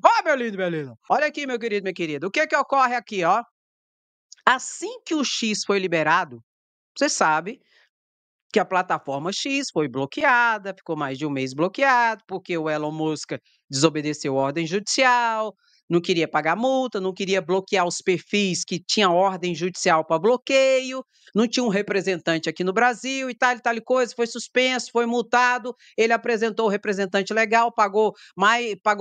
Ó, meu lindo, meu lindo. Olha aqui, meu querido, minha querida. O que que ocorre aqui, ó? Assim que o X foi liberado, você sabe que a plataforma X foi bloqueada, ficou mais de um mês bloqueado, porque o Elon Musk desobedeceu a ordem judicial, não queria pagar multa, não queria bloquear os perfis que tinham ordem judicial para bloqueio, não tinha um representante aqui no Brasil e tal e coisa, foi suspenso, foi multado, ele apresentou o representante legal, pagou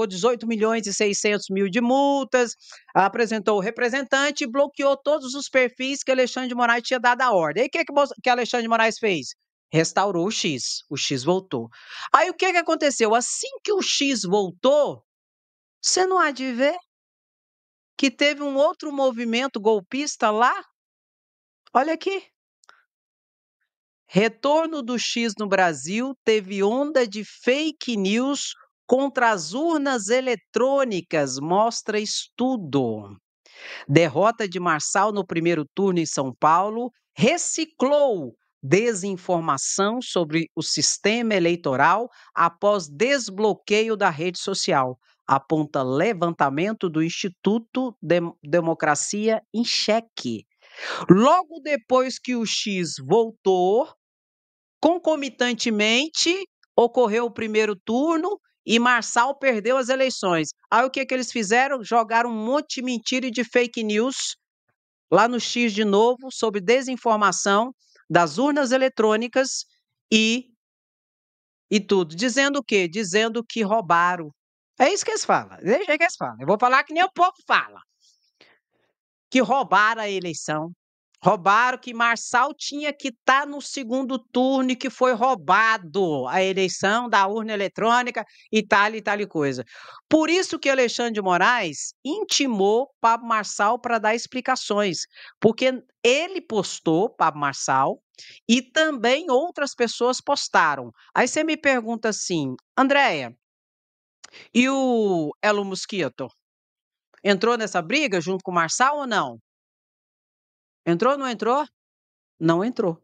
18 milhões e 600 mil de multas, apresentou o representante e bloqueou todos os perfis que Alexandre de Moraes tinha dado a ordem. E o que Alexandre de Moraes fez? Restaurou o X voltou. Aí o que que aconteceu? Assim que o X voltou, você não há de ver que teve um outro movimento golpista lá? Olha aqui. Retorno do X no Brasil teve onda de fake news contra as urnas eletrônicas, mostra estudo. Derrota de Marçal no primeiro turno em São Paulo reciclou desinformação sobre o sistema eleitoral após desbloqueio da rede social, aponta levantamento do Instituto Democracia em Cheque. Logo depois que o X voltou, concomitantemente, ocorreu o primeiro turno e Marçal perdeu as eleições. Aí o que que eles fizeram? Jogaram um monte de mentira e de fake news lá no X de novo sobre desinformação das urnas eletrônicas e e tudo. Dizendo o quê? Dizendo que roubaram. É isso que eles falam. Deixa que eles falam. Eu vou falar que nem o povo fala. Que roubaram a eleição. Roubaram que Marçal tinha que estar no segundo turno e que foi roubado a eleição da urna eletrônica e tal e coisa. Por isso que Alexandre de Moraes intimou Pablo Marçal para dar explicações, porque ele postou, Pablo Marçal, e também outras pessoas postaram. Aí você me pergunta assim, Andréia, e o Elon Mosquito? Entrou nessa briga junto com o Marçal ou não? Entrou ou não entrou? Não entrou.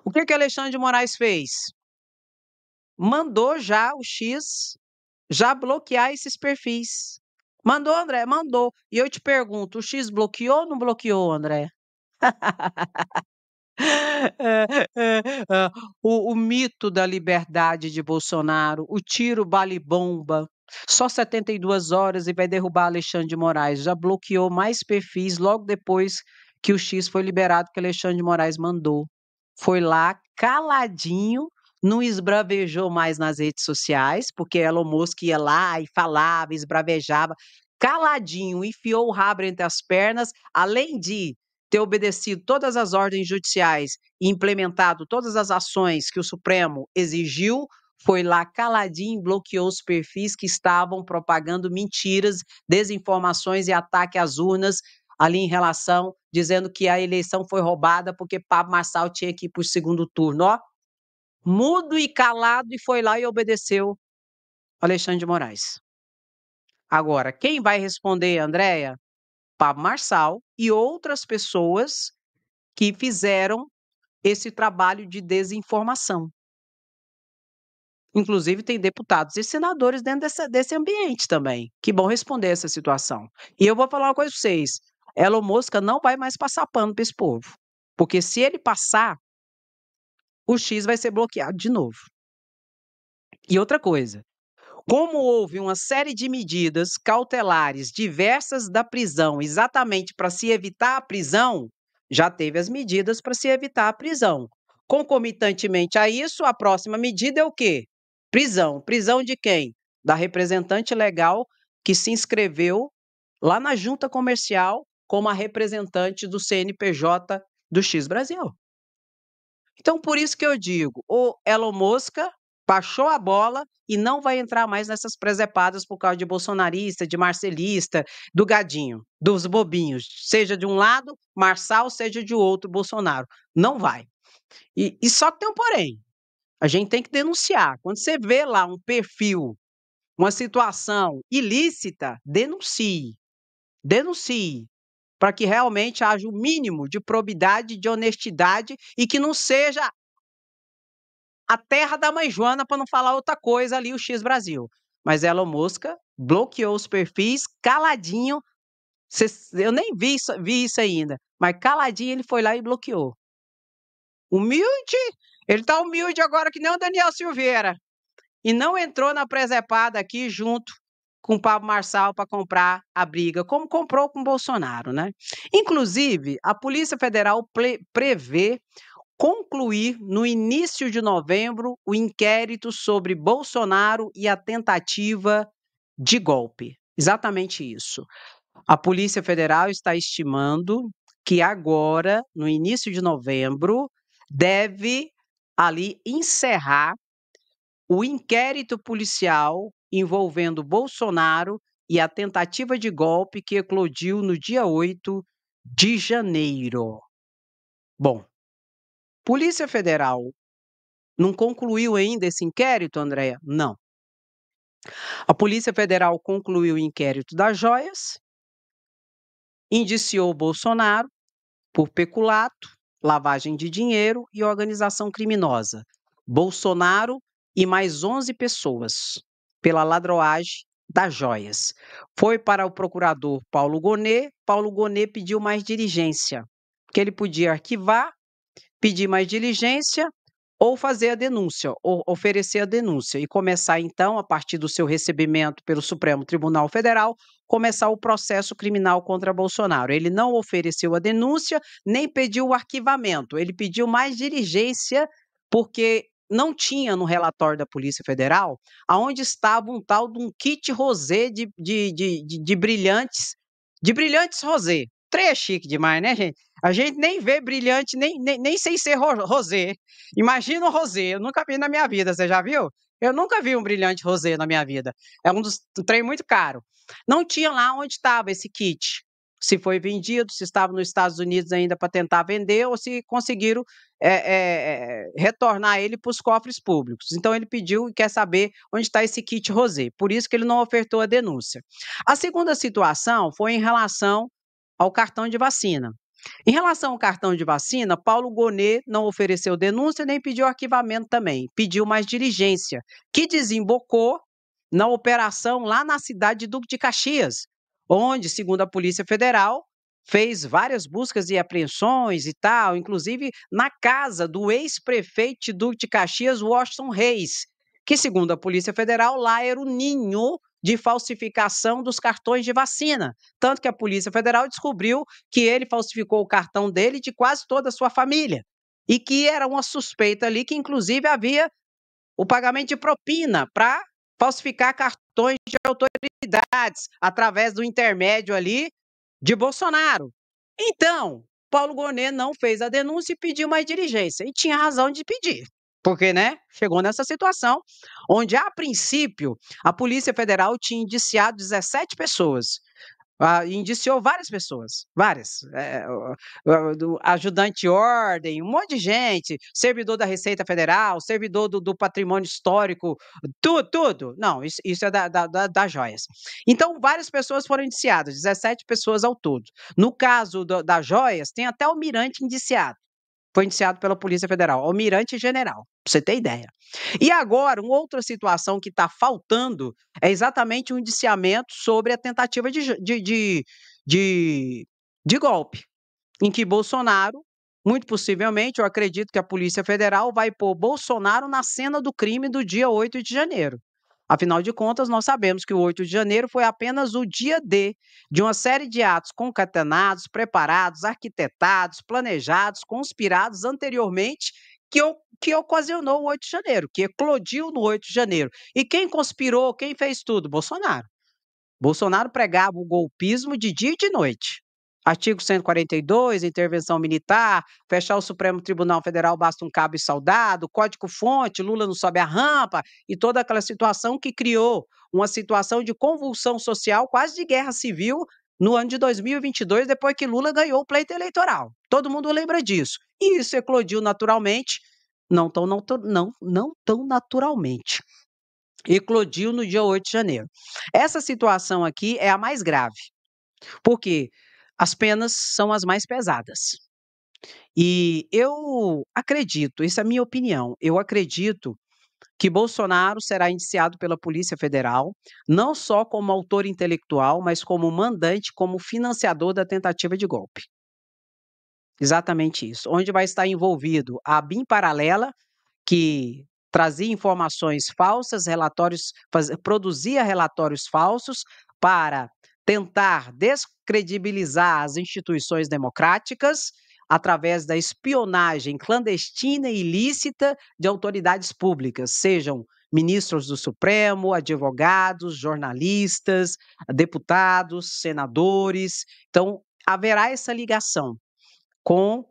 O que que Alexandre de Moraes fez? Mandou já o X já bloquear esses perfis. Mandou, André? Mandou. E eu te pergunto, o X bloqueou ou não bloqueou, André? O mito da liberdade de Bolsonaro, o tiro bale-bomba, só 72 horas e vai derrubar Alexandre de Moraes. Já bloqueou mais perfis logo depois que o X foi liberado, que Alexandre de Moraes mandou. Foi lá, caladinho, não esbravejou mais nas redes sociais, porque Elon Musk ia lá e falava, esbravejava, caladinho, enfiou o rabo entre as pernas, além de ter obedecido todas as ordens judiciais e implementado todas as ações que o Supremo exigiu, foi lá caladinho e bloqueou os perfis que estavam propagando mentiras, desinformações e ataque às urnas ali em relação, dizendo que a eleição foi roubada porque Pablo Marçal tinha que ir para o segundo turno. Ó, mudo e calado e foi lá e obedeceu Alexandre de Moraes. Agora, quem vai responder, Andréia? Pablo Marçal e outras pessoas que fizeram esse trabalho de desinformação. Inclusive, tem deputados e senadores dentro desse ambiente também, que vão responder essa situação. E eu vou falar uma coisa para vocês: Elon Musk não vai mais passar pano para esse povo. Porque se ele passar, o X vai ser bloqueado de novo. E outra coisa, como houve uma série de medidas cautelares diversas da prisão, exatamente para se evitar a prisão, já teve as medidas para se evitar a prisão. Concomitantemente a isso, a próxima medida é o quê? Prisão. Prisão de quem? Da representante legal que se inscreveu lá na junta comercial como a representante do CNPJ do X Brasil. Então, por isso que eu digo, o Elon Musk baixou a bola e não vai entrar mais nessas presepadas por causa de bolsonarista, de marcelista, do gadinho, dos bobinhos, seja de um lado, Marçal, seja de outro, Bolsonaro. Não vai. E só que tem um porém. A gente tem que denunciar. Quando você vê lá um perfil, uma situação ilícita, denuncie. Denuncie para que realmente haja o mínimo de probidade, de honestidade e que não seja a terra da mãe Joana, para não falar outra coisa ali, o X Brasil. mas Elon Musk bloqueou os perfis caladinho. Eu nem vi isso ainda, mas caladinho ele foi lá e bloqueou. Humilde? Ele tá humilde agora que nem o Daniel Silveira. E não entrou na presepada aqui junto com o Pablo Marçal para comprar a briga, como comprou com o Bolsonaro, né? Inclusive, a Polícia Federal prevê concluir no início de novembro o inquérito sobre Bolsonaro e a tentativa de golpe. Exatamente isso. A Polícia Federal está estimando que agora, no início de novembro, deve ali encerrar o inquérito policial envolvendo Bolsonaro e a tentativa de golpe que eclodiu no dia 8 de janeiro. Bom, Polícia Federal não concluiu ainda esse inquérito, Andréia? Não. A Polícia Federal concluiu o inquérito das joias, indiciou Bolsonaro por peculato, lavagem de dinheiro e organização criminosa. Bolsonaro e mais 11 pessoas pela ladroagem das joias. Foi para o procurador Paulo Gonet. Paulo Gonet pediu mais diligência, que ele podia arquivar, pedir mais diligência ou fazer a denúncia, ou oferecer a denúncia e começar então, a partir do seu recebimento pelo Supremo Tribunal Federal, começar o processo criminal contra Bolsonaro. Ele não ofereceu a denúncia, nem pediu o arquivamento, ele pediu mais diligência, porque não tinha no relatório da Polícia Federal aonde estava um tal de um kit rosé de brilhantes rosé. Três é chique demais, né, gente? A gente nem vê brilhante, nem sem ser rosé. Imagina o rosé, eu nunca vi na minha vida, você já viu? Eu nunca vi um brilhante rosé na minha vida. É um trem muito caro. Não tinha lá onde estava esse kit. Se foi vendido, se estava nos Estados Unidos ainda para tentar vender, ou se conseguiram retornar ele para os cofres públicos. Então ele pediu e quer saber onde está esse kit rosé. Por isso que ele não ofertou a denúncia. A segunda situação foi em relação ao cartão de vacina. Em relação ao cartão de vacina, Paulo Gonet não ofereceu denúncia nem pediu arquivamento também, pediu mais diligência, que desembocou na operação lá na cidade de Duque de Caxias, onde, segundo a Polícia Federal, fez várias buscas e apreensões e tal, inclusive na casa do ex-prefeito de Duque de Caxias, Washington Reis, que, segundo a Polícia Federal, lá era o ninho de falsificação dos cartões de vacina. Tanto que a Polícia Federal descobriu que ele falsificou o cartão dele e de quase toda a sua família. E que era uma suspeita ali que, inclusive, havia o pagamento de propina para falsificar cartões de autoridades através do intermédio ali de Bolsonaro. Então, Paulo Gonet não fez a denúncia e pediu mais diligência. E tinha razão de pedir. Porque, né, chegou nessa situação onde, a princípio, a Polícia Federal tinha indiciado 17 pessoas. Indiciou várias pessoas, várias. Ajudante de ordem, um monte de gente, servidor da Receita Federal, servidor do Patrimônio Histórico, tudo. Não, isso é das joias. Então, várias pessoas foram indiciadas, 17 pessoas ao todo. No caso das joias, tem até o almirante indiciado. Foi indiciado pela Polícia Federal, almirante general, para você ter ideia. E agora, uma outra situação que está faltando é exatamente um indiciamento sobre a tentativa de golpe, em que Bolsonaro, muito possivelmente, eu acredito que a Polícia Federal vai pôr Bolsonaro na cena do crime do dia 8 de janeiro. Afinal de contas, nós sabemos que o 8 de janeiro foi apenas o dia D de uma série de atos concatenados, preparados, arquitetados, planejados, conspirados anteriormente, que ocasionou o 8 de janeiro, que eclodiu no 8 de janeiro. E quem conspirou, quem fez tudo? Bolsonaro. Bolsonaro pregava o golpismo de dia e de noite. Artigo 142, intervenção militar, fechar o Supremo Tribunal Federal basta um cabo e soldado, código-fonte, Lula não sobe a rampa, e toda aquela situação que criou uma situação de convulsão social, quase de guerra civil, no ano de 2022, depois que Lula ganhou o pleito eleitoral. Todo mundo lembra disso. E isso eclodiu naturalmente, não tão naturalmente. Eclodiu no dia 8 de janeiro. Essa situação aqui é a mais grave, porque as penas são as mais pesadas. E eu acredito, isso é a minha opinião, eu acredito que Bolsonaro será indiciado pela Polícia Federal, não só como autor intelectual, mas como mandante, como financiador da tentativa de golpe. Exatamente isso. Onde vai estar envolvido a BIM paralela, que trazia informações falsas, produzia relatórios falsos para tentar descredibilizar as instituições democráticas através da espionagem clandestina e ilícita de autoridades públicas, sejam ministros do Supremo, advogados, jornalistas, deputados, senadores. Então, haverá essa ligação com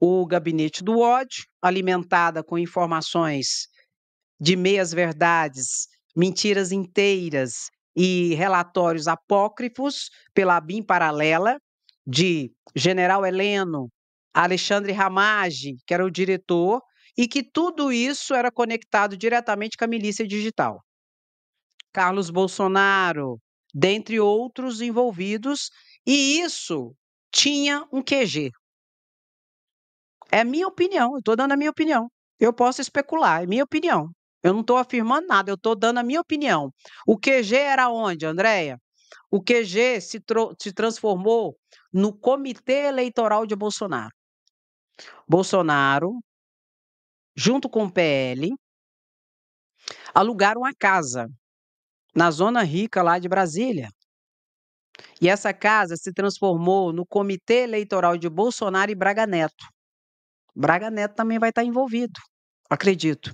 o gabinete do ódio, alimentada com informações de meias-verdades, mentiras inteiras e relatórios apócrifos pela BIM paralela de General Heleno, Alexandre Ramage, que era o diretor, e que tudo isso era conectado diretamente com a milícia digital. Carlos Bolsonaro, dentre outros envolvidos, e isso tinha um QG. É minha opinião, eu estou dando a minha opinião. Eu posso especular, é minha opinião. Eu não estou afirmando nada, eu estou dando a minha opinião. O QG era onde, Andréia? O QG se transformou no Comitê Eleitoral de Bolsonaro. Bolsonaro, junto com o PL, alugaram uma casa na Zona Rica lá de Brasília. E essa casa se transformou no Comitê Eleitoral de Bolsonaro e Braga Neto. Braga Neto também vai estar envolvido, acredito.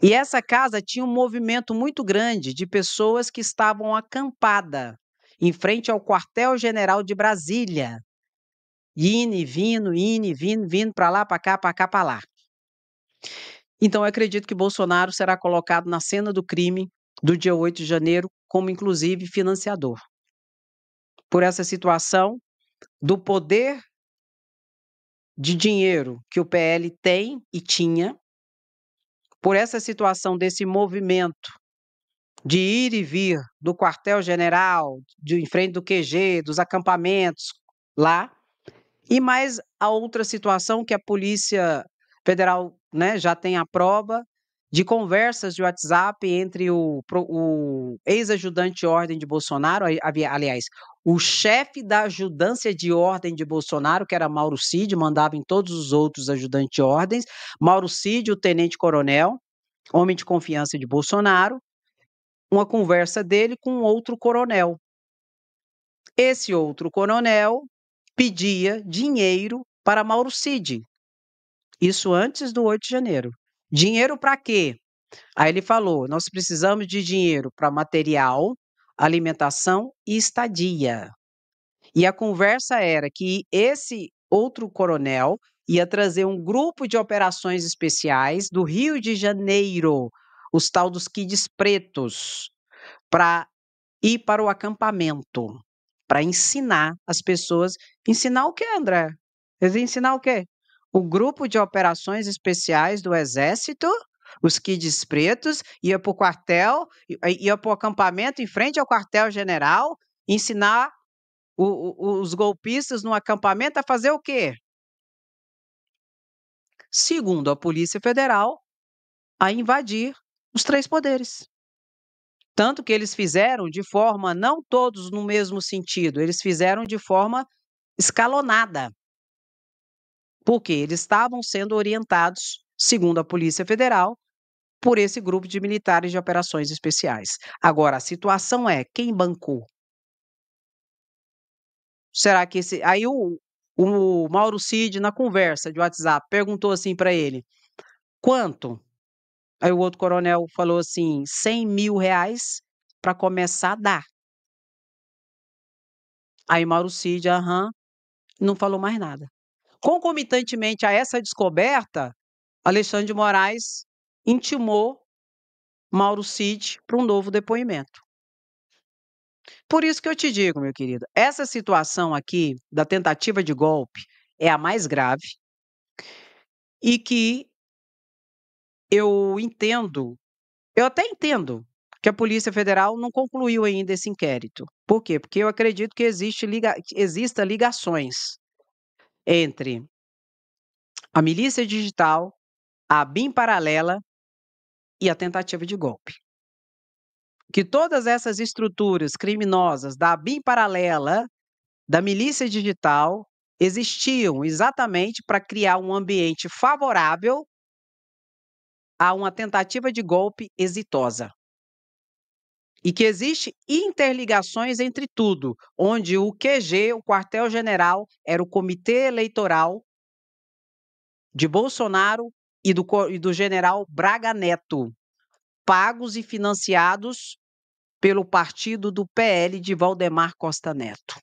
E essa casa tinha um movimento muito grande de pessoas que estavam acampada em frente ao quartel-general de Brasília, indo, vindo para lá, para cá, para lá. Então, eu acredito que Bolsonaro será colocado na cena do crime do dia 8 de janeiro, como inclusive financiador. Por essa situação do poder de dinheiro que o PL tem e tinha, por essa situação desse movimento de ir e vir do quartel-general, em frente do QG, dos acampamentos lá, e mais a outra situação que a Polícia Federal, né, já tem a prova de conversas de WhatsApp entre o ex-ajudante de ordem de Bolsonaro, aliás, o chefe da ajudância de ordem de Bolsonaro, que era Mauro Cid, mandava em todos os outros ajudantes de ordens, Mauro Cid, o tenente-coronel, homem de confiança de Bolsonaro, uma conversa dele com outro coronel. Esse outro coronel pedia dinheiro para Mauro Cid. Isso antes do 8 de janeiro. Dinheiro para quê? Aí ele falou: nós precisamos de dinheiro para material, alimentação e estadia. E a conversa era que esse outro coronel ia trazer um grupo de operações especiais do Rio de Janeiro, os tal dos Kids Pretos, para ir para o acampamento, para ensinar as pessoas. Ensinar o quê, André? Eles iam ensinar o quê? O grupo de operações especiais do Exército, os Kids Pretos, ia para o quartel, ia para o acampamento em frente ao quartel-general, ensinar os golpistas no acampamento a fazer o quê? Segundo a Polícia Federal, a invadir os três poderes. Tanto que eles fizeram de forma, não todos no mesmo sentido, eles fizeram de forma escalonada. Porque eles estavam sendo orientados, segundo a Polícia Federal, por esse grupo de militares de operações especiais. Agora, a situação é, quem bancou? Será que esse... Aí o Mauro Cid, na conversa de WhatsApp, perguntou assim para ele, quanto? Aí o outro coronel falou assim, 100 mil reais para começar a dar. Aí Mauro Cid, não falou mais nada. Concomitantemente a essa descoberta, Alexandre de Moraes intimou Mauro Cid para um novo depoimento. Por isso que eu te digo, meu querido, essa situação aqui da tentativa de golpe é a mais grave e que eu até entendo que a Polícia Federal não concluiu ainda esse inquérito. Por quê? Porque eu acredito que exista ligações entre a milícia digital, a BIM paralela e a tentativa de golpe. Que todas essas estruturas criminosas da BIM paralela, da milícia digital, existiam exatamente para criar um ambiente favorável a uma tentativa de golpe exitosa. E que existe interligações entre tudo, onde o QG, o quartel-general, era o comitê eleitoral de Bolsonaro e do general Braga Neto, pagos e financiados pelo partido do PL de Valdemar Costa Neto.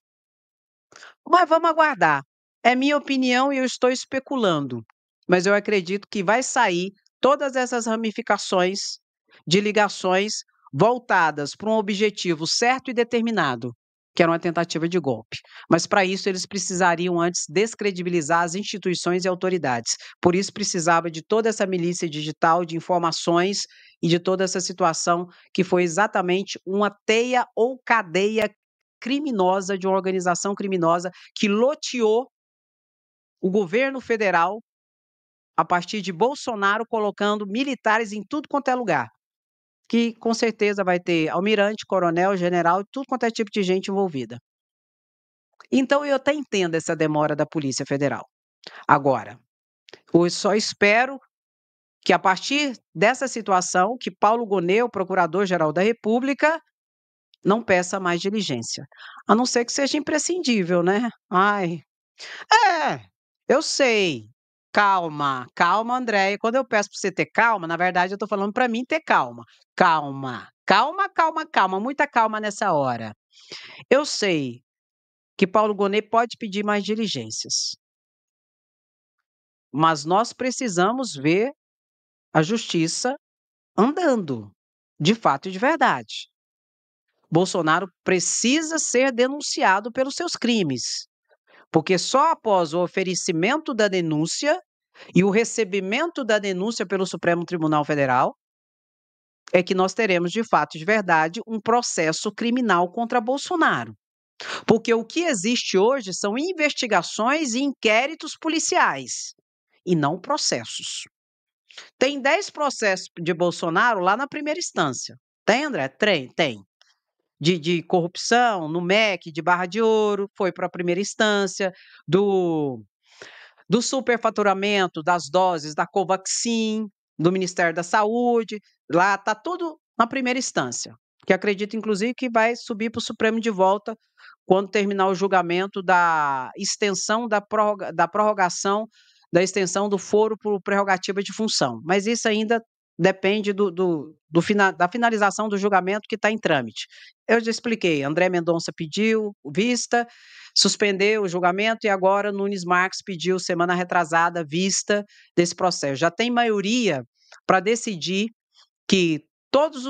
Mas vamos aguardar. É minha opinião e eu estou especulando, mas eu acredito que vai sair todas essas ramificações de ligações voltadas para um objetivo certo e determinado, que era uma tentativa de golpe. Mas para isso eles precisariam antes descredibilizar as instituições e autoridades. Por isso precisava de toda essa milícia digital, de informações e de toda essa situação que foi exatamente uma teia ou cadeia criminosa, de uma organização criminosa que loteou o governo federal a partir de Bolsonaro colocando militares em tudo quanto é lugar, que com certeza vai ter almirante, coronel, general, tudo quanto é tipo de gente envolvida. Então eu até entendo essa demora da Polícia Federal. Agora, eu só espero que a partir dessa situação, que Paulo Gonet, o Procurador-Geral da República, não peça mais diligência. A não ser que seja imprescindível, né? Ai, é, eu sei. Calma, calma, Andréia. Quando eu peço para você ter calma, na verdade eu estou falando para mim ter calma. Calma, calma, calma, calma, muita calma nessa hora. Eu sei que Paulo Gonet pode pedir mais diligências, mas nós precisamos ver a justiça andando, de fato e de verdade. Bolsonaro precisa ser denunciado pelos seus crimes, porque só após o oferecimento da denúncia e o recebimento da denúncia pelo Supremo Tribunal Federal é que nós teremos, de fato e de verdade, um processo criminal contra Bolsonaro. Porque o que existe hoje são investigações e inquéritos policiais, e não processos. Tem 10 processos de Bolsonaro lá na primeira instância. Tem, André? Tem. De corrupção no MEC, de Barra de Ouro, foi para a primeira instância, do superfaturamento das doses da Covaxin, do Ministério da Saúde, lá está tudo na primeira instância, que acredito, inclusive, que vai subir para o Supremo de volta quando terminar o julgamento da extensão da prorrogação da extensão do foro por prerrogativa de função. Mas isso ainda depende da finalização do julgamento que está em trâmite. Eu já expliquei, André Mendonça pediu vista, suspendeu o julgamento e agora Nunes Marques pediu semana retrasada vista desse processo. Já tem maioria para decidir que todas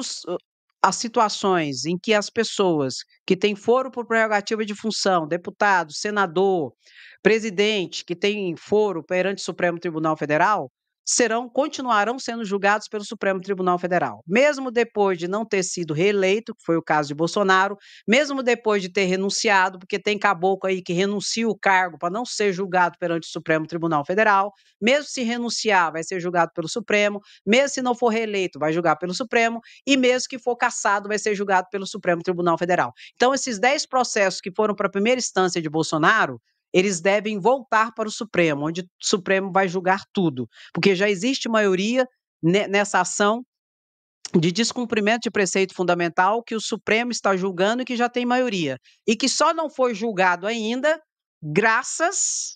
as situações em que as pessoas que têm foro por prerrogativa de função, deputado, senador, presidente, que tem foro perante o Supremo Tribunal Federal, continuarão sendo julgados pelo Supremo Tribunal Federal. Mesmo depois de não ter sido reeleito, que foi o caso de Bolsonaro, mesmo depois de ter renunciado, porque tem caboclo aí que renuncia o cargo para não ser julgado perante o Supremo Tribunal Federal, mesmo se renunciar, vai ser julgado pelo Supremo, mesmo se não for reeleito, vai julgar pelo Supremo, e mesmo que for cassado, vai ser julgado pelo Supremo Tribunal Federal. Então, esses 10 processos que foram para a primeira instância de Bolsonaro, eles devem voltar para o Supremo, onde o Supremo vai julgar tudo, porque já existe maioria nessa ação de descumprimento de preceito fundamental que o Supremo está julgando e que já tem maioria, e que só não foi julgado ainda graças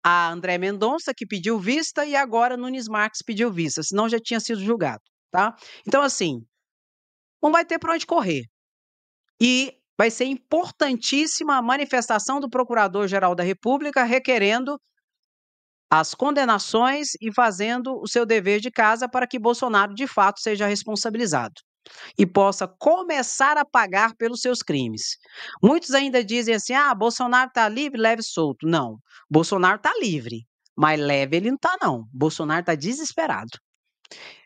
a André Mendonça, que pediu vista, e agora Nunes Marques pediu vista, senão já tinha sido julgado, tá? Então, assim, não vai ter para onde correr. E vai ser importantíssima a manifestação do Procurador-Geral da República requerendo as condenações e fazendo o seu dever de casa para que Bolsonaro, de fato, seja responsabilizado e possa começar a pagar pelos seus crimes. Muitos ainda dizem assim, Bolsonaro está livre, leve e solto. Não, Bolsonaro está livre, mas leve ele não está não. Bolsonaro está desesperado.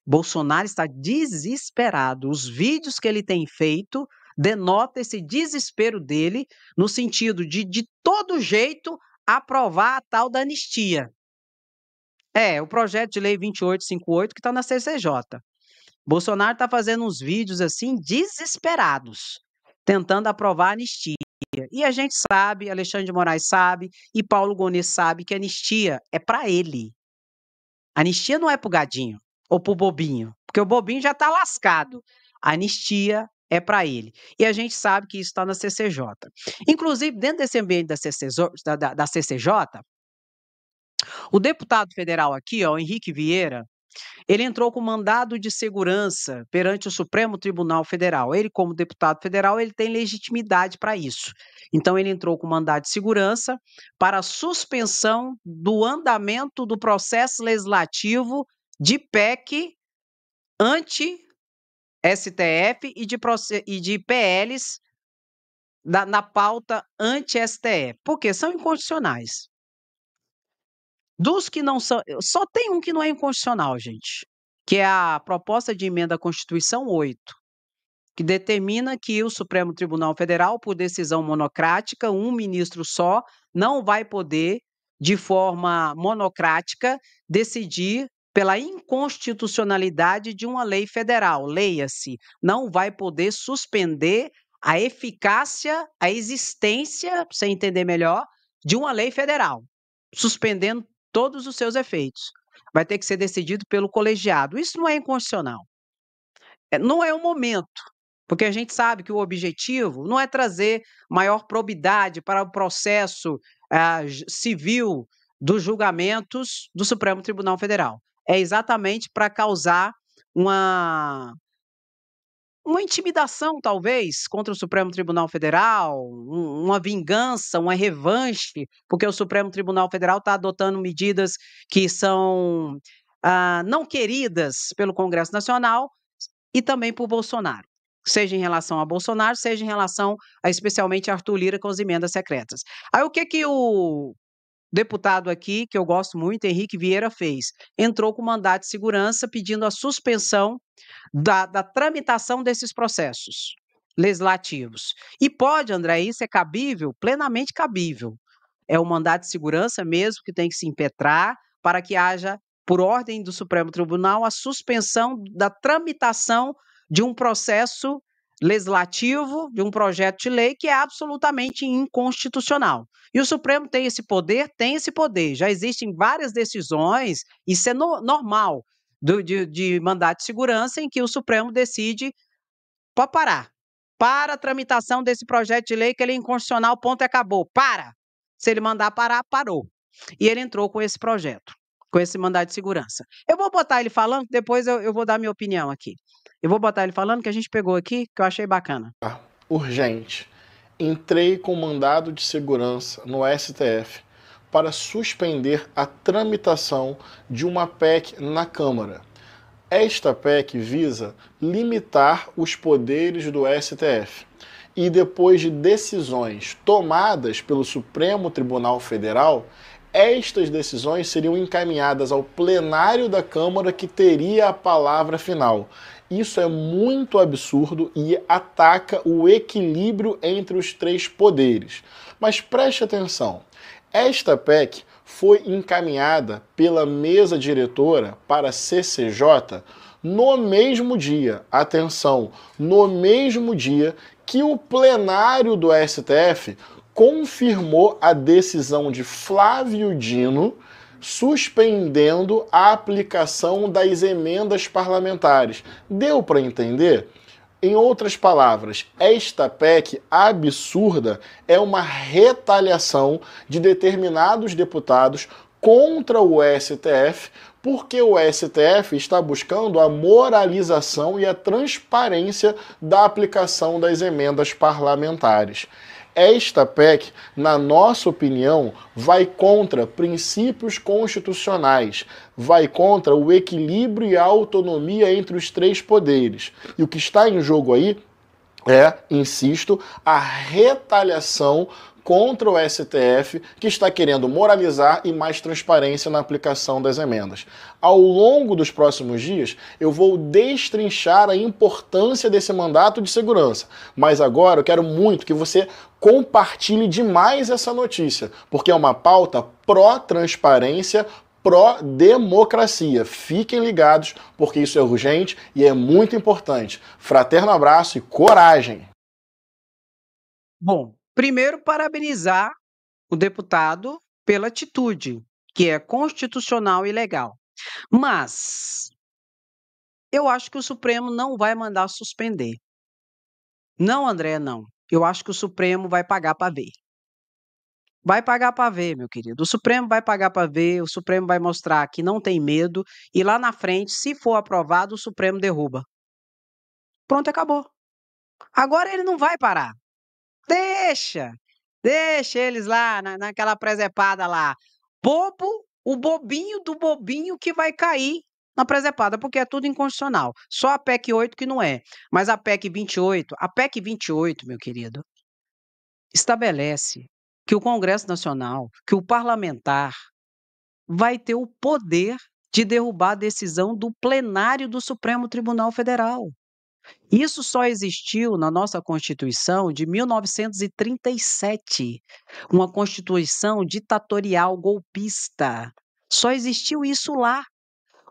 Bolsonaro está desesperado. Os vídeos que ele tem feito denota esse desespero dele no sentido de todo jeito, aprovar a tal da anistia. O projeto de lei 2858 que está na CCJ. Bolsonaro está fazendo uns vídeos assim desesperados, tentando aprovar a anistia. E a gente sabe, Alexandre de Moraes sabe, e Paulo Gonet sabe que a anistia é para ele. A anistia não é pro gadinho ou pro bobinho, porque o bobinho já está lascado. A anistia é para ele. E a gente sabe que isso está na CCJ. Inclusive, dentro desse ambiente da CCJ, o deputado federal aqui, ó, Henrique Vieira, ele entrou com mandado de segurança perante o Supremo Tribunal Federal. Ele, como deputado federal, ele tem legitimidade para isso. Então, ele entrou com mandado de segurança para a suspensão do andamento do processo legislativo de PEC anti-STF e de PLs na pauta anti-STF, porque são inconstitucionais. Dos que não são, só tem um que não é inconstitucional, gente, que é a proposta de emenda à Constituição 8, que determina que o Supremo Tribunal Federal, por decisão monocrática, um ministro só, não vai poder, de forma monocrática, decidir pela inconstitucionalidade de uma lei federal. Leia-se, não vai poder suspender a eficácia, a existência, para você entender melhor, de uma lei federal, suspendendo todos os seus efeitos. Vai ter que ser decidido pelo colegiado. Isso não é inconstitucional. Não é o momento, porque a gente sabe que o objetivo não é trazer maior probidade para o processo civil dos julgamentos do Supremo Tribunal Federal. É exatamente para causar uma intimidação, talvez, contra o Supremo Tribunal Federal, uma vingança, uma revanche, porque o Supremo Tribunal Federal está adotando medidas que são não queridas pelo Congresso Nacional e também por Bolsonaro, seja em relação a Bolsonaro, seja em relação a, especialmente, Arthur Lira com as emendas secretas. Aí o que o deputado aqui, que eu gosto muito, Henrique Vieira, fez? Entrou com mandado de segurança pedindo a suspensão da tramitação desses processos legislativos. E pode, André, isso é cabível, plenamente cabível. É o mandado de segurança mesmo que tem que se impetrar para que haja, por ordem do Supremo Tribunal, a suspensão da tramitação de um processo legislativo, de um projeto de lei que é absolutamente inconstitucional. E o Supremo tem esse poder? Tem esse poder. Já existem várias decisões, isso é normal, de mandado de segurança, em que o Supremo decide para parar. Para a tramitação desse projeto de lei, que ele é inconstitucional, ponto, acabou. Para! Se ele mandar parar, parou. E ele entrou com esse projeto, com esse mandado de segurança. Eu vou botar ele falando, depois eu vou dar minha opinião aqui. Eu vou botar ele falando que a gente pegou aqui, que eu achei bacana. Urgente. Entrei com mandado de segurança no STF para suspender a tramitação de uma PEC na Câmara. Esta PEC visa limitar os poderes do STF. E depois de decisões tomadas pelo Supremo Tribunal Federal, estas decisões seriam encaminhadas ao plenário da Câmara, que teria a palavra final. Isso é muito absurdo e ataca o equilíbrio entre os três poderes. Mas preste atenção, esta PEC foi encaminhada pela mesa diretora para a CCJ no mesmo dia, atenção, no mesmo dia que o plenário do STF confirmou a decisão de Flávio Dino suspendendo a aplicação das emendas parlamentares. Deu para entender? Em outras palavras, esta PEC absurda é uma retaliação de determinados deputados contra o STF, porque o STF está buscando a moralização e a transparência da aplicação das emendas parlamentares. Esta PEC, na nossa opinião, vai contra princípios constitucionais, vai contra o equilíbrio e a autonomia entre os três poderes. E o que está em jogo aí é, insisto, a retaliação contra o STF, que está querendo moralizar e mais transparência na aplicação das emendas. Ao longo dos próximos dias, eu vou destrinchar a importância desse mandato de segurança. Mas agora eu quero muito que você compartilhe demais essa notícia, porque é uma pauta pró-transparência, pró-democracia. Fiquem ligados, porque isso é urgente e é muito importante. Fraterno abraço e coragem! Bom, primeiro parabenizar o deputado pela atitude, que é constitucional e legal. Mas eu acho que o Supremo não vai mandar suspender. Não, André, não. Eu acho que o Supremo vai pagar para ver. Vai pagar para ver, meu querido. O Supremo vai pagar para ver, o Supremo vai mostrar que não tem medo e lá na frente, se for aprovado, o Supremo derruba. Pronto, acabou. Agora ele não vai parar. Deixa, deixa eles lá naquela presepada lá. Bobo, o bobinho do bobinho que vai cair na presepada, porque é tudo inconstitucional. Só a PEC 8 que não é. Mas a PEC 28, meu querido, estabelece que o Congresso Nacional, que o parlamentar vai ter o poder de derrubar a decisão do plenário do Supremo Tribunal Federal. Isso só existiu na nossa Constituição de 1937, uma Constituição ditatorial golpista. Só existiu isso lá.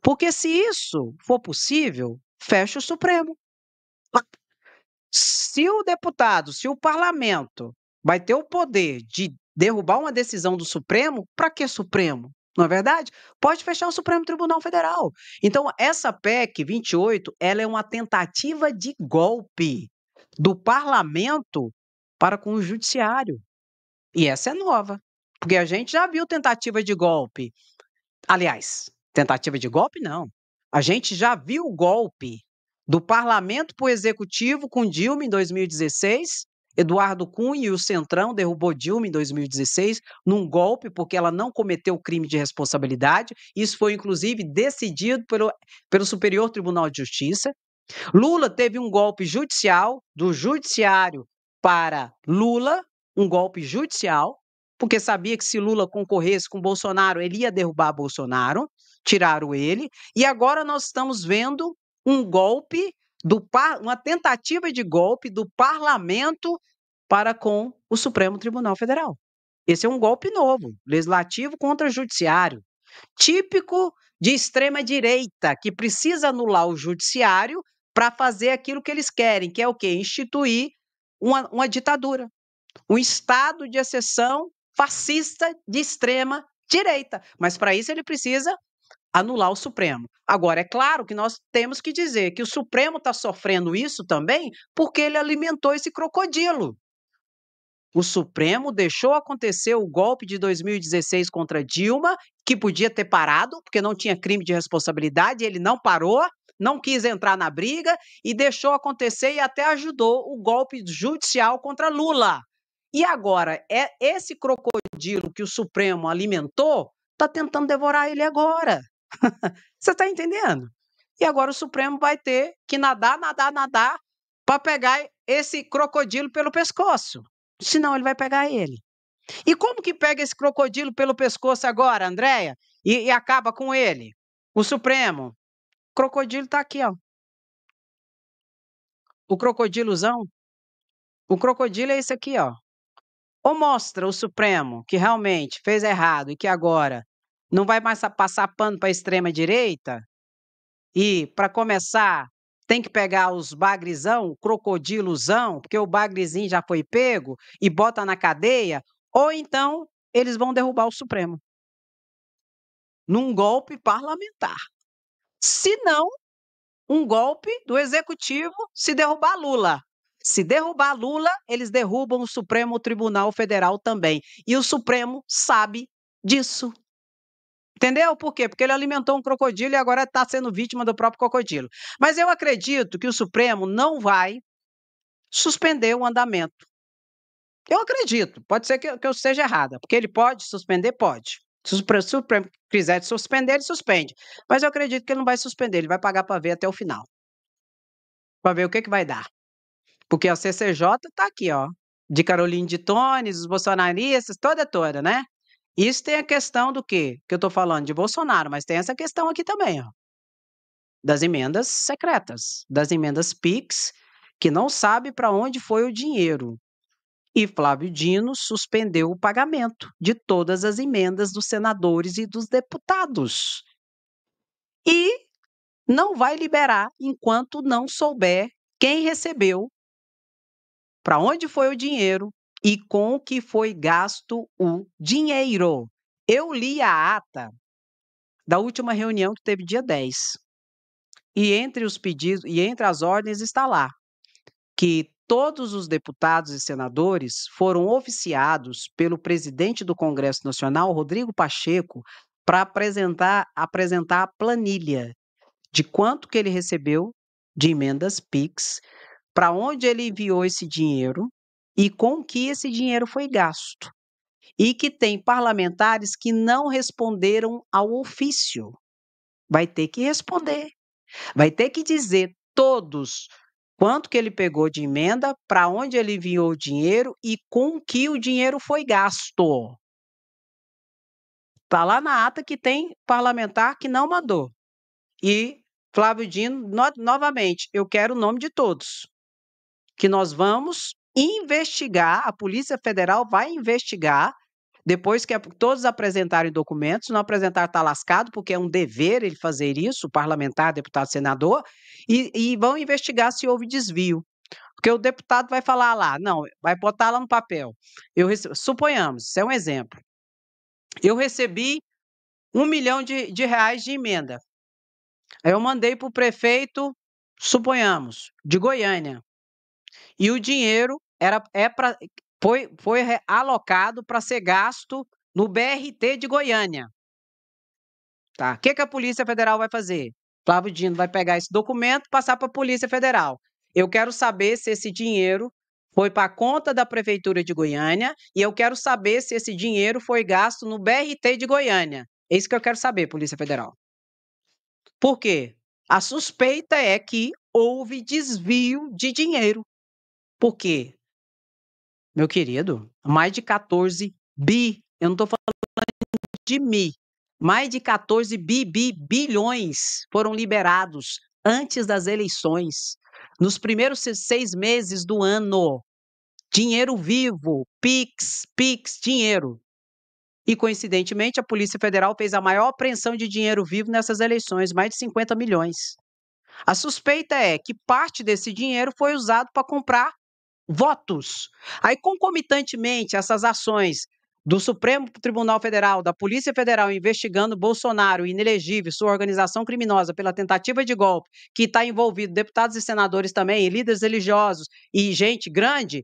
Porque se isso for possível, fecha o Supremo. Se o deputado, se o parlamento vai ter o poder de derrubar uma decisão do Supremo, para que Supremo? Não é verdade? Pode fechar o Supremo Tribunal Federal. Então, essa PEC 28, ela é uma tentativa de golpe do parlamento para com o judiciário. E essa é nova, porque a gente já viu tentativa de golpe. Aliás, tentativa de golpe não. A gente já viu o golpe do parlamento para o executivo com Dilma em 2016. Eduardo Cunha e o Centrão derrubou Dilma em 2016 num golpe porque ela não cometeu crime de responsabilidade. Isso foi, inclusive, decidido pelo Superior Tribunal de Justiça. Lula teve um golpe judicial, do judiciário para Lula, um golpe judicial, porque sabia que se Lula concorresse com Bolsonaro, ele ia derrubar Bolsonaro, tiraram ele, e agora nós estamos vendo um golpe, uma tentativa de golpe do parlamento para com o Supremo Tribunal Federal. Esse é um golpe novo, legislativo contra judiciário, típico de extrema-direita, que precisa anular o judiciário para fazer aquilo que eles querem, que é o quê? Instituir uma ditadura, um estado de exceção fascista de extrema direita. Mas para isso ele precisa anular o Supremo. Agora, é claro que nós temos que dizer que o Supremo está sofrendo isso também porque ele alimentou esse crocodilo. O Supremo deixou acontecer o golpe de 2016 contra Dilma, que podia ter parado, porque não tinha crime de responsabilidade, ele não parou, não quis entrar na briga e deixou acontecer e até ajudou o golpe judicial contra Lula. E agora, esse crocodilo que o Supremo alimentou, está tentando devorar ele agora. Você está entendendo? E agora o Supremo vai ter que nadar para pegar esse crocodilo pelo pescoço. Senão ele vai pegar ele. E como que pega esse crocodilo pelo pescoço agora, Andréia? E acaba com ele? O Supremo. O crocodilo está aqui, ó. O crocodilozão. O crocodilo é esse aqui, ó. Ou mostra o Supremo que realmente fez errado e que agora não vai mais passar pano para a extrema-direita, e, para começar, tem que pegar os bagrizão, o crocodilozão, porque o bagrizinho já foi pego, e bota na cadeia, ou então eles vão derrubar o Supremo. Num golpe parlamentar. Se não, um golpe do Executivo se derrubar Lula. Se derrubar Lula, eles derrubam o Supremo Tribunal Federal também. E o Supremo sabe disso. Entendeu? Por quê? Porque ele alimentou um crocodilo e agora está sendo vítima do próprio crocodilo. Mas eu acredito que o Supremo não vai suspender o andamento. Eu acredito. Pode ser que eu esteja errada, porque ele pode suspender? Pode. Se o Supremo quiser suspender, ele suspende. Mas eu acredito que ele não vai suspender, ele vai pagar para ver até o final. Para ver o que vai dar. Porque a CCJ está aqui, ó, de Caroline de Tones, os bolsonaristas, toda, né? Isso tem a questão do quê? Que eu estou falando de Bolsonaro, mas tem essa questão aqui também, ó, das emendas secretas, das emendas PIX, que não sabe para onde foi o dinheiro. E Flávio Dino suspendeu o pagamento de todas as emendas dos senadores e dos deputados. E não vai liberar enquanto não souber quem recebeu, para onde foi o dinheiro e com o que foi gasto o dinheiro. Eu li a ata da última reunião que teve dia 10. E entre os pedidos e entre as ordens está lá que todos os deputados e senadores foram oficiados pelo presidente do Congresso Nacional, Rodrigo Pacheco, para apresentar a planilha de quanto que ele recebeu de emendas PIX, para onde ele enviou esse dinheiro e com que esse dinheiro foi gasto. E que tem parlamentares que não responderam ao ofício. Vai ter que responder. Vai ter que dizer todos quanto que ele pegou de emenda, para onde ele enviou o dinheiro e com que o dinheiro foi gasto. Está lá na ata que tem parlamentar que não mandou. E Flávio Dino, novamente, eu quero o nome de todos. Que nós vamos investigar, a Polícia Federal vai investigar, depois que todos apresentarem documentos, não apresentar está lascado, porque é um dever ele fazer isso, parlamentar, deputado, senador, e vão investigar se houve desvio. Porque o deputado vai falar lá, não, vai botar lá no papel. Suponhamos, isso é um exemplo. Eu recebi R$1 milhão de reais de emenda. Aí eu mandei para o prefeito, suponhamos, de Goiânia. E o dinheiro foi alocado para ser gasto no BRT de Goiânia. Tá? O que a Polícia Federal vai fazer? Flávio Dino vai pegar esse documento e passar para a Polícia Federal. Eu quero saber se esse dinheiro foi para a conta da Prefeitura de Goiânia e eu quero saber se esse dinheiro foi gasto no BRT de Goiânia. É isso que eu quero saber, Polícia Federal. Por quê? A suspeita é que houve desvio de dinheiro. Por quê? Meu querido, mais de 14 bi, eu não estou falando de mi, mais de 14 bilhões foram liberados antes das eleições, nos primeiros 6 meses do ano. Dinheiro vivo, PIX, dinheiro. E, coincidentemente, a Polícia Federal fez a maior apreensão de dinheiro vivo nessas eleições, mais de 50 milhões. A suspeita é que parte desse dinheiro foi usado para comprar votos. Aí, concomitantemente, essas ações do Supremo Tribunal Federal, da Polícia Federal investigando Bolsonaro, inelegível, sua organização criminosa pela tentativa de golpe, que está envolvido deputados e senadores também, e líderes religiosos e gente grande,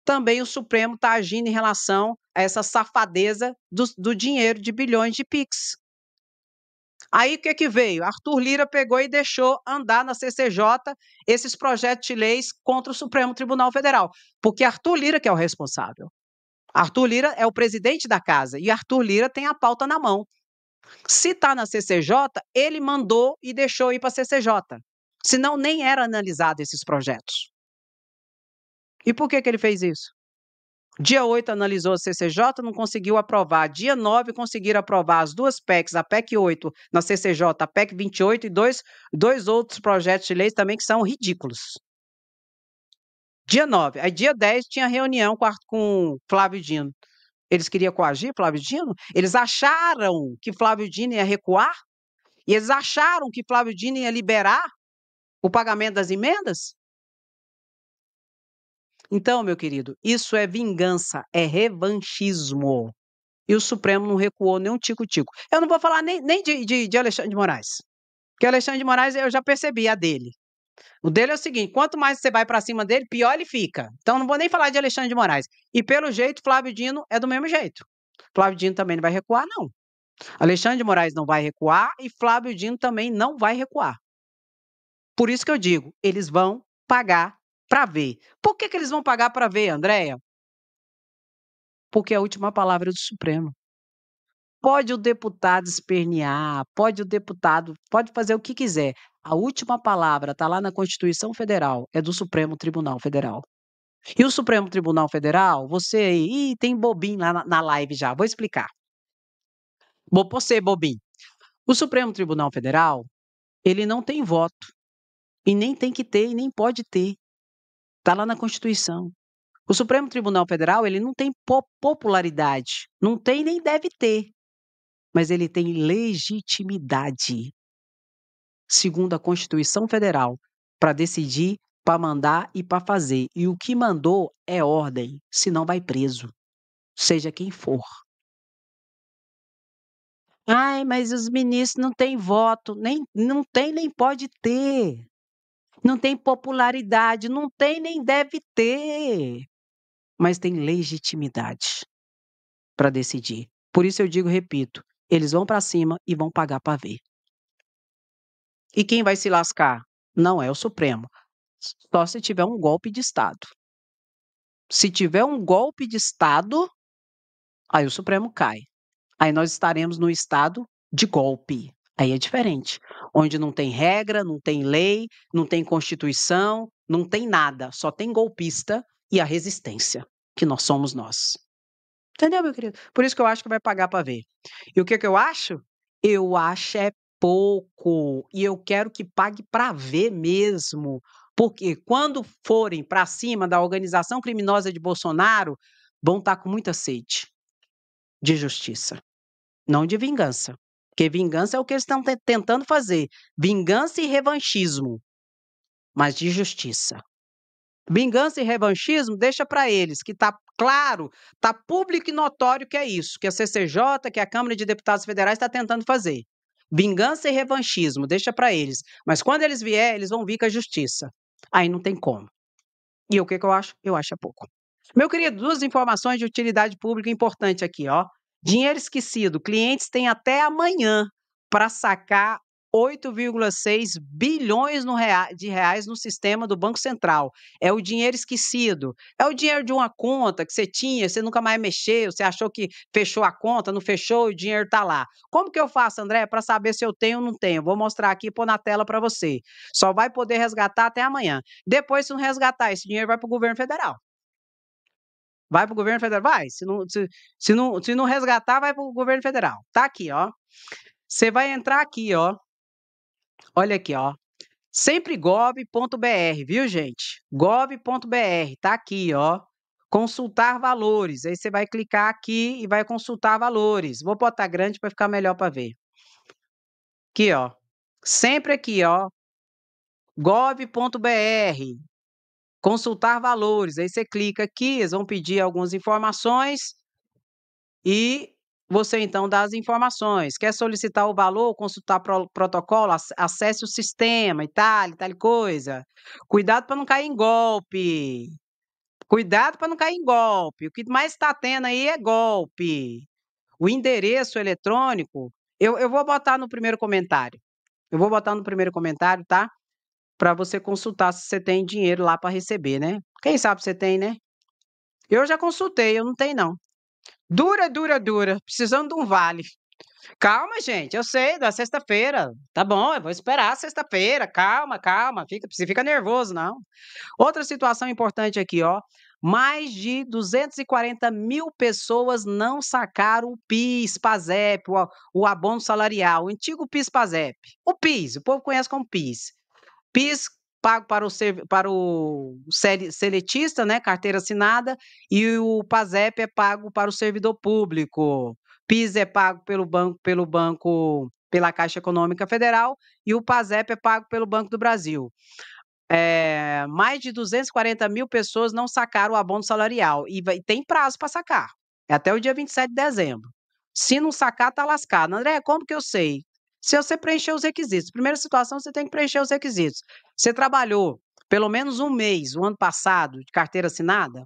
também o Supremo está agindo em relação a essa safadeza do dinheiro de bilhões de PIX. Aí o que veio? Arthur Lira pegou e deixou andar na CCJ esses projetos de leis contra o Supremo Tribunal Federal, porque Arthur Lira que é o responsável. Arthur Lira é o presidente da casa e Arthur Lira tem a pauta na mão. Se está na CCJ, ele mandou e deixou ir para a CCJ. Senão nem era analisado esses projetos. E por que ele fez isso? Dia 8 analisou a CCJ, não conseguiu aprovar. Dia 9 conseguiram aprovar as duas PECs, a PEC 8 na CCJ, a PEC 28 e dois outros projetos de lei também que são ridículos. Dia 9. Aí dia 10 tinha reunião com Flávio Dino. Eles queriam coagir Flávio Dino? Eles acharam que Flávio Dino ia recuar? E eles acharam que Flávio Dino ia liberar o pagamento das emendas? Então, meu querido, isso é vingança, é revanchismo. E o Supremo não recuou nem um tico-tico. Eu não vou falar nem de Alexandre de Moraes, porque Alexandre de Moraes eu já percebi a dele. O dele é o seguinte, quanto mais você vai para cima dele, pior ele fica. Então não vou nem falar de Alexandre de Moraes. E pelo jeito, Flávio Dino é do mesmo jeito. Flávio Dino também não vai recuar, não. Alexandre de Moraes não vai recuar e Flávio Dino também não vai recuar. Por isso que eu digo, eles vão pagar para ver. Por que eles vão pagar para ver, Andréia? Porque é a última palavra do Supremo. Pode o deputado espernear, pode fazer o que quiser. A última palavra está lá na Constituição Federal, é do Supremo Tribunal Federal. E o Supremo Tribunal Federal, você aí, tem bobinho lá na live já, vou explicar. Vou você, bobinho. O Supremo Tribunal Federal, ele não tem voto. E nem tem que ter, e nem pode ter. Está lá na Constituição. O Supremo Tribunal Federal, ele não tem popularidade, não tem nem deve ter, mas ele tem legitimidade, segundo a Constituição Federal, para decidir, para mandar e para fazer. E o que mandou é ordem, senão vai preso, seja quem for. Ai, mas os ministros não têm voto, nem não tem nem pode ter. Não tem popularidade, não tem nem deve ter, mas tem legitimidade para decidir. Por isso eu digo, repito, eles vão para cima e vão pagar para ver. E quem vai se lascar? Não é o Supremo, só se tiver um golpe de Estado. Se tiver um golpe de Estado, aí o Supremo cai. Aí nós estaremos no estado de golpe. Aí é diferente, onde não tem regra, não tem lei, não tem Constituição, não tem nada, só tem golpista e a resistência, que nós somos nós. Entendeu, meu querido? Por isso que eu acho que vai pagar para ver. E o que eu acho? Eu acho é pouco, e eu quero que pague para ver mesmo, porque quando forem para cima da organização criminosa de Bolsonaro, vão estar com muita sede de justiça. Não de vingança, porque vingança é o que eles estão tentando fazer, vingança e revanchismo, mas de justiça. Vingança e revanchismo deixa para eles, que está claro, está público e notório que é isso, que a CCJ, que a Câmara de Deputados Federais está tentando fazer. Vingança e revanchismo, deixa para eles. Mas quando eles vierem, eles vão vir com a justiça. Aí não tem como. E o que eu acho? Eu acho é pouco. Meu querido, duas informações de utilidade pública importante aqui, ó. Dinheiro esquecido. Clientes têm até amanhã para sacar 8,6 bilhões de reais no sistema do Banco Central. É o dinheiro esquecido. É o dinheiro de uma conta que você tinha, você nunca mais mexeu, você achou que fechou a conta, não fechou, e o dinheiro está lá. Como que eu faço, André, para saber se eu tenho ou não tenho? Vou mostrar aqui e pôr na tela para você. Só vai poder resgatar até amanhã. Depois, se não resgatar, esse dinheiro vai para o governo federal. Vai para o governo federal? Vai. Se não resgatar, vai para o governo federal. Tá aqui, ó. Você vai entrar aqui, ó. Olha aqui, ó. SempreGov.br, viu, gente? Gov.br, tá aqui, ó. Consultar valores. Aí você vai clicar aqui e vai consultar valores. Vou botar grande para ficar melhor para ver. Aqui, ó. Sempre aqui, ó. Gov.br. Consultar valores. Aí você clica aqui, eles vão pedir algumas informações e você então dá as informações. Quer solicitar o valor, consultar protocolo, acesse o sistema e tal coisa. Cuidado para não cair em golpe. Cuidado para não cair em golpe. O que mais está tendo aí é golpe. O endereço eletrônico, eu vou botar no primeiro comentário. Eu vou botar no primeiro comentário, tá? Para você consultar se você tem dinheiro lá para receber, né? Quem sabe você tem, né? Eu já consultei, eu não tenho, não. Dura. Precisando de um vale. Calma, gente, eu sei, da sexta-feira. Tá bom, eu vou esperar a sexta-feira. Calma. Você fica nervoso, não. Outra situação importante aqui, ó. Mais de 240 mil pessoas não sacaram o PIS, PASEP, o abono salarial, o antigo PIS, PASEP. O PIS, o povo conhece como PIS. PIS pago para o seletista, né, carteira assinada, e o PASEP é pago para o servidor público. PIS é pago pelo banco, pela Caixa Econômica Federal, e o PASEP é pago pelo Banco do Brasil. Mais de 240 mil pessoas não sacaram o abono salarial, e tem prazo para sacar, é até o dia 27 de dezembro. Se não sacar, tá lascado. André, como que eu sei? Se você preencher os requisitos. Primeira situação, você tem que preencher os requisitos. Você trabalhou pelo menos um mês, o ano passado, de carteira assinada?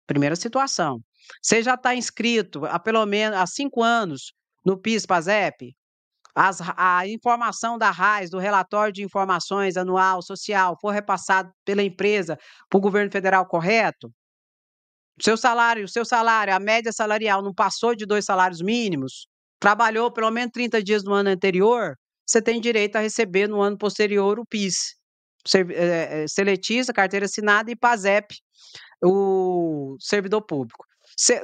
Primeira situação. Você já está inscrito há pelo menos há 5 anos no PIS, PASEP? A informação da RAIS, do relatório de informações anual social, for repassado pela empresa para o governo federal correto? O seu salário, a média salarial não passou de 2 salários mínimos? Trabalhou pelo menos 30 dias no ano anterior? Você tem direito a receber no ano posterior o PIS. Seletista, carteira assinada e PASEP, o servidor público.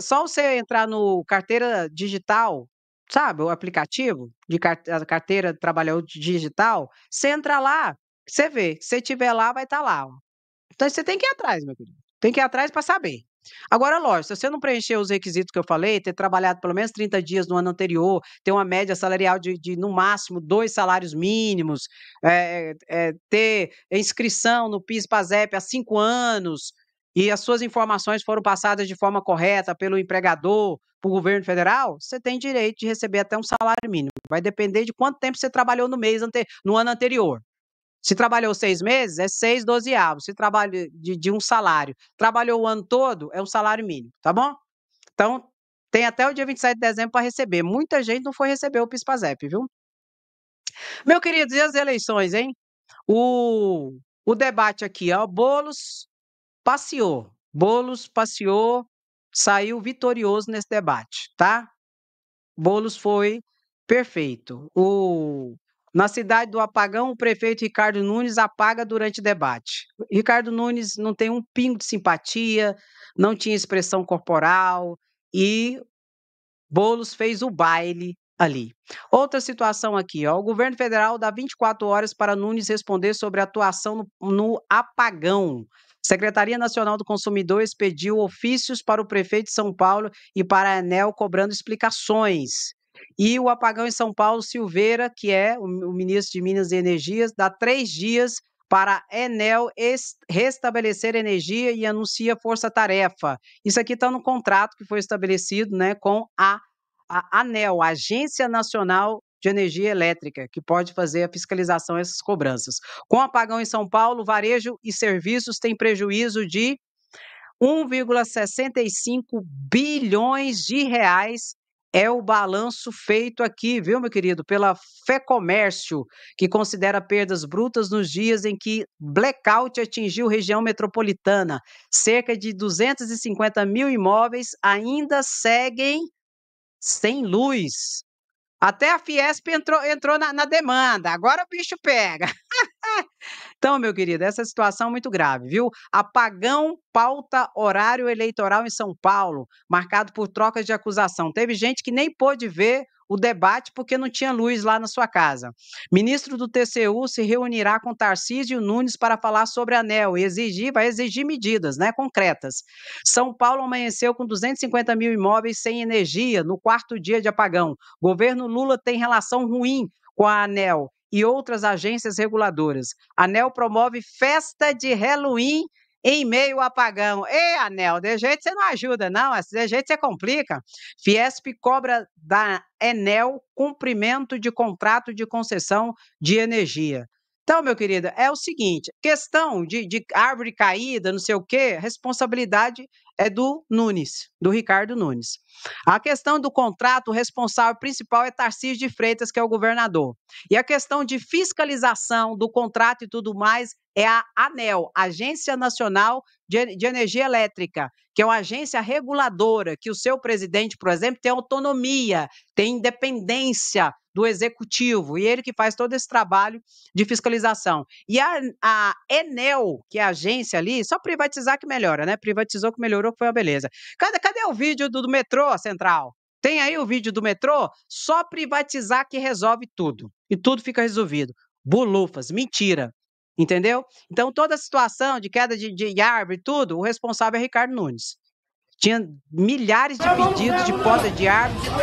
Só você entrar no carteira digital, sabe, o aplicativo de carteira trabalhador digital, você entra lá, você vê. Se tiver lá, vai estar lá. Ó. Então você tem que ir atrás, meu querido. Tem que ir atrás para saber. Agora, lógico, se você não preencher os requisitos que eu falei, ter trabalhado pelo menos 30 dias no ano anterior, ter uma média salarial de no máximo 2 salários mínimos, ter inscrição no PIS/PASEP há 5 anos, e as suas informações foram passadas de forma correta pelo empregador, para o governo federal, você tem direito de receber até um salário mínimo. Vai depender de quanto tempo você trabalhou no ano anterior. Se trabalhou 6 meses, é 6 dozeavos. Se trabalha de um salário, trabalhou o ano todo, é um salário mínimo, tá bom? Então, tem até o dia 27 de dezembro para receber. Muita gente não foi receber o PIS/PASEP, viu? Meu querido, e as eleições, hein? O, o debate aqui, ó, Boulos passeou, saiu vitorioso nesse debate, tá? Boulos foi perfeito. Na cidade do apagão, o prefeito Ricardo Nunes apaga durante debate. Ricardo Nunes não tem um pingo de simpatia, não tinha expressão corporal e Boulos fez o baile ali. Outra situação aqui, ó, o governo federal dá 24 horas para Nunes responder sobre a atuação no apagão. Secretaria Nacional do Consumidor expediu ofícios para o prefeito de São Paulo e para a ANEEL cobrando explicações. E o apagão em São Paulo, Silveira, que é o ministro de Minas e Energias, dá 3 dias para a Enel restabelecer energia e anuncia força-tarefa. Isso aqui está no contrato que foi estabelecido, né, com a ANEEL, a Agência Nacional de Energia Elétrica, que pode fazer a fiscalização dessas cobranças. Com o apagão em São Paulo, varejo e serviços têm prejuízo de 1,65 bilhões de reais é o balanço feito aqui, viu, meu querido, pela FEComércio, que considera perdas brutas nos dias em que blackout atingiu região metropolitana. Cerca de 250 mil imóveis ainda seguem sem luz. Até a Fiesp entrou na demanda, agora o bicho pega. Então, meu querido, essa situação é muito grave, viu? Apagão pauta horário eleitoral em São Paulo, marcado por trocas de acusação. Teve gente que nem pôde ver o debate porque não tinha luz lá na sua casa. Ministro do TCU se reunirá com Tarcísio Nunes para falar sobre a ANEEL e vai exigir medidas, né, concretas. São Paulo amanheceu com 250 mil imóveis sem energia no 4º dia de apagão. Governo Lula tem relação ruim com a ANEEL e outras agências reguladoras. A ANEEL promove festa de Halloween em meio ao apagão. Ei, ANEEL, de jeito você não ajuda, não, de jeito você complica. Fiesp cobra da Enel cumprimento de contrato de concessão de energia. Então, meu querido, é o seguinte, questão de árvore caída, não sei o quê, responsabilidade é do Nunes, do Ricardo Nunes. A questão do contrato, o responsável principal é Tarcísio de Freitas, que é o governador. E a questão de fiscalização do contrato e tudo mais é a ANEEL, Agência Nacional de Energia Elétrica, que é uma agência reguladora, que o seu presidente, por exemplo, tem autonomia, tem independência do executivo, e ele que faz todo esse trabalho de fiscalização. E a Enel, que é a agência ali, só privatizar que melhora, né? Privatizou que melhorou, que foi uma beleza. Cadê o vídeo do metrô central? Tem aí o vídeo do metrô? Só privatizar que resolve tudo. E tudo fica resolvido. Bulufas, mentira. Entendeu? Então, toda a situação de queda de árvore e tudo, o responsável é Ricardo Nunes. Tinha milhares de pedidos de poda de árvore, de tudo.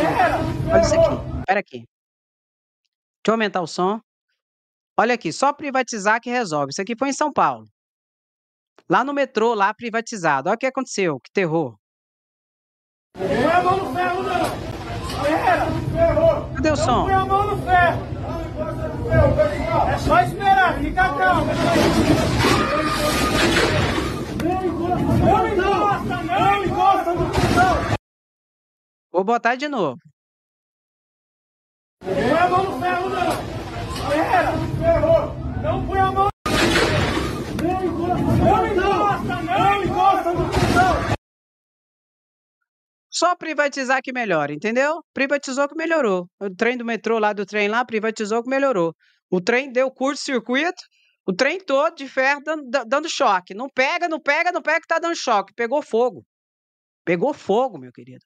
Olha isso aqui. Espera aqui. Deixa eu aumentar o som. Olha aqui, só privatizar que resolve. Isso aqui foi em São Paulo. Lá no metrô, lá privatizado. Olha o que aconteceu, que terror. Põe a mão no ferro, não! Ferrou! Cadê o som? Põe a mão no ferro! É só esperar, fica calmo! Não encosta no pulsão! Vou botar de novo. Põe a mão no ferro, não! Ferrou! Não põe a mão! Não encosta no pulsão! Só privatizar que melhora, entendeu? Privatizou que melhorou. O trem do metrô lá, do trem lá, privatizou que melhorou. O trem deu curto-circuito, o trem todo de ferro dando choque. Não pega, que tá dando choque. Pegou fogo. Pegou fogo, meu querido.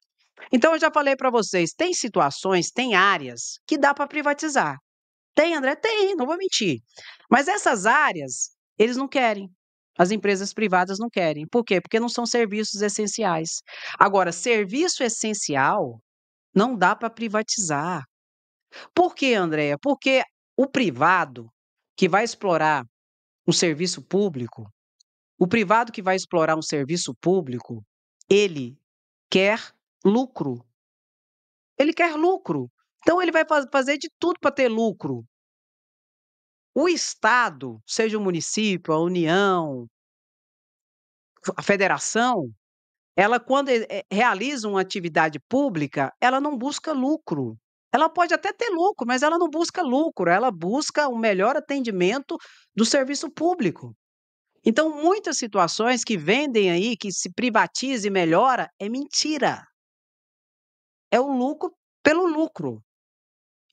Então, eu já falei para vocês, tem situações, tem áreas que dá para privatizar. Tem, André? Tem, não vou mentir. Mas essas áreas, eles não querem. As empresas privadas não querem. Por quê? Porque não são serviços essenciais. Agora, serviço essencial não dá para privatizar. Por quê, Andréia? Porque o privado que vai explorar um serviço público, o privado que vai explorar um serviço público, ele quer lucro. Ele quer lucro. Então ele vai fazer de tudo para ter lucro. O Estado, seja o município, a União, a federação, ela quando realiza uma atividade pública, ela não busca lucro. Ela pode até ter lucro, mas ela não busca lucro, ela busca o melhor atendimento do serviço público. Então, muitas situações que vendem aí, que se privatiza e melhora, é mentira. É o lucro pelo lucro.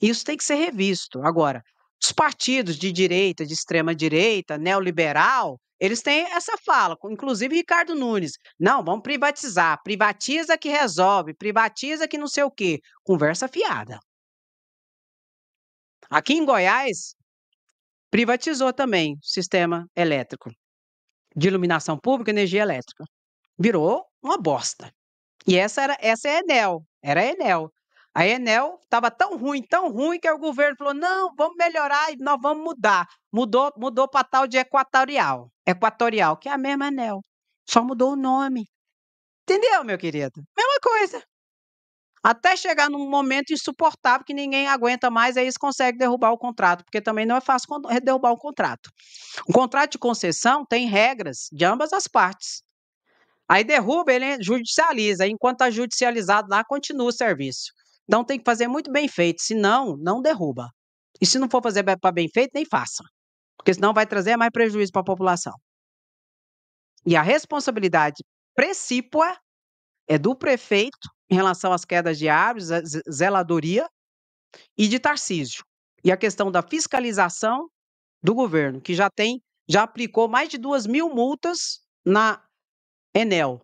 Isso tem que ser revisto. Agora, os partidos de direita, de extrema direita, neoliberal, eles têm essa fala, inclusive Ricardo Nunes. Não, vamos privatizar. Privatiza que resolve, privatiza que não sei o quê. Conversa fiada. Aqui em Goiás, privatizou também o sistema elétrico de iluminação pública e energia elétrica. Virou uma bosta. E essa é a Enel, era a Enel. A Enel estava tão ruim que o governo falou: não, vamos melhorar e nós vamos mudar. Mudou para tal de Equatorial. Equatorial, que é a mesma Enel. Só mudou o nome. Entendeu, meu querido? Mesma coisa. Até chegar num momento insuportável que ninguém aguenta mais, aí eles conseguem derrubar o contrato, porque também não é fácil derrubar um contrato. Um contrato de concessão tem regras de ambas as partes. Aí derruba, ele judicializa. Enquanto está judicializado lá, continua o serviço. Então tem que fazer muito bem feito, senão não derruba. E se não for fazer para bem feito, nem faça. Porque senão vai trazer mais prejuízo para a população. E a responsabilidade precípua é do prefeito em relação às quedas de árvores, a zeladoria, e de Tarcísio. E a questão da fiscalização do governo, que já aplicou mais de 2.000 multas na Enel.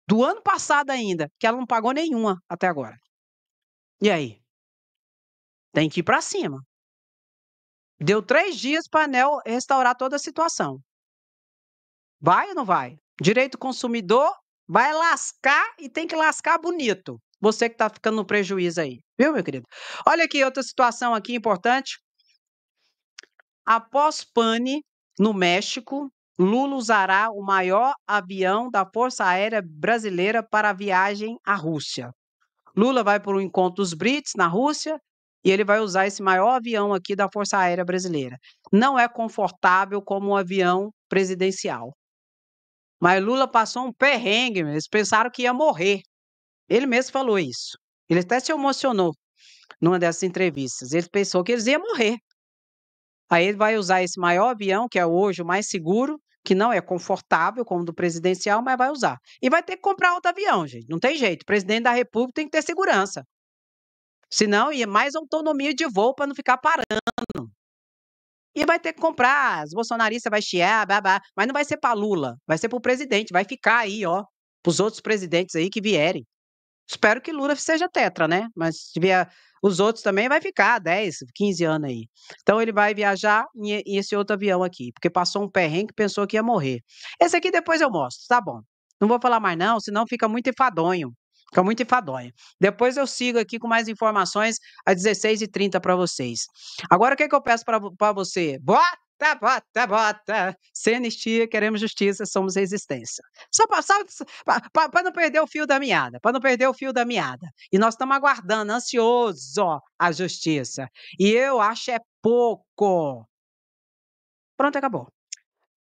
Do ano passado ainda, que ela não pagou nenhuma até agora. E aí? Tem que ir para cima. Deu 3 dias para a ANEEL restaurar toda a situação. Vai ou não vai? Direito do consumidor vai lascar e tem que lascar bonito. Você que está ficando no prejuízo aí. Viu, meu querido? Olha aqui, outra situação aqui importante. Após pane no México, Lula usará o maior avião da Força Aérea Brasileira para a viagem à Rússia. Lula vai para o encontro dos BRICS na Rússia e ele vai usar esse maior avião aqui da Força Aérea Brasileira. Não é confortável como um avião presidencial. Mas Lula passou um perrengue, eles pensaram que ia morrer. Ele mesmo falou isso. Ele até se emocionou numa dessas entrevistas. Ele pensou que eles iam morrer. Aí ele vai usar esse maior avião, que é hoje o mais seguro, que não é confortável como o do presidencial, mas vai usar. E vai ter que comprar outro avião, gente. Não tem jeito. O presidente da República tem que ter segurança. Senão, ia mais autonomia de voo para não ficar parando. E vai ter que comprar. Os bolsonaristas vão chiar, babá. Mas não vai ser para Lula. Vai ser para o presidente. Vai ficar aí, ó. Para os outros presidentes aí que vierem. Espero que Lula seja tetra, né? Mas se vier os outros também, vai ficar 10, 15 anos aí. Então ele vai viajar em esse outro avião aqui, porque passou um perrengue e pensou que ia morrer. Esse aqui depois eu mostro, tá bom. Não vou falar mais não, senão fica muito enfadonho. Fica muito enfadonho. Depois eu sigo aqui com mais informações às 16h30 para vocês. Agora o que eu peço para você? Bota! Sem anistia, queremos justiça, somos resistência. Só para não perder o fio da meada, para não perder o fio da meada. E nós estamos aguardando, ansioso, a justiça. E eu acho é pouco. Pronto, acabou.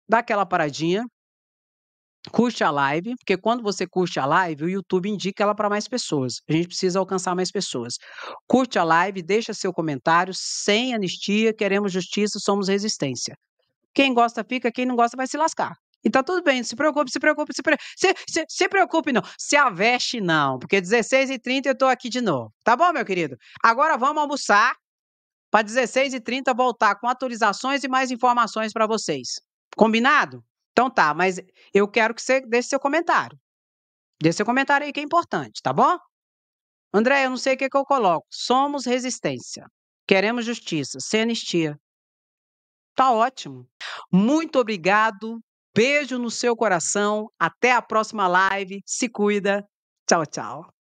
Dá aquela paradinha, curte a live, porque quando você curte a live, o YouTube indica ela para mais pessoas. A gente precisa alcançar mais pessoas. Curte a live, deixa seu comentário, sem anistia, queremos justiça, somos resistência. Quem gosta fica, quem não gosta vai se lascar. E tá tudo bem, se preocupe não, se aveste não, porque 16h30 eu tô aqui de novo. Tá bom, meu querido? Agora vamos almoçar, para 16h30 voltar com atualizações e mais informações para vocês. Combinado? Então tá, mas eu quero que você deixe seu comentário. Deixe seu comentário aí que é importante, tá bom? André, eu não sei o que eu coloco. Somos resistência. Queremos justiça, sem anistia. Tá ótimo. Muito obrigado Beijo no seu coração. Até a próxima live. Se cuida. Tchau, tchau.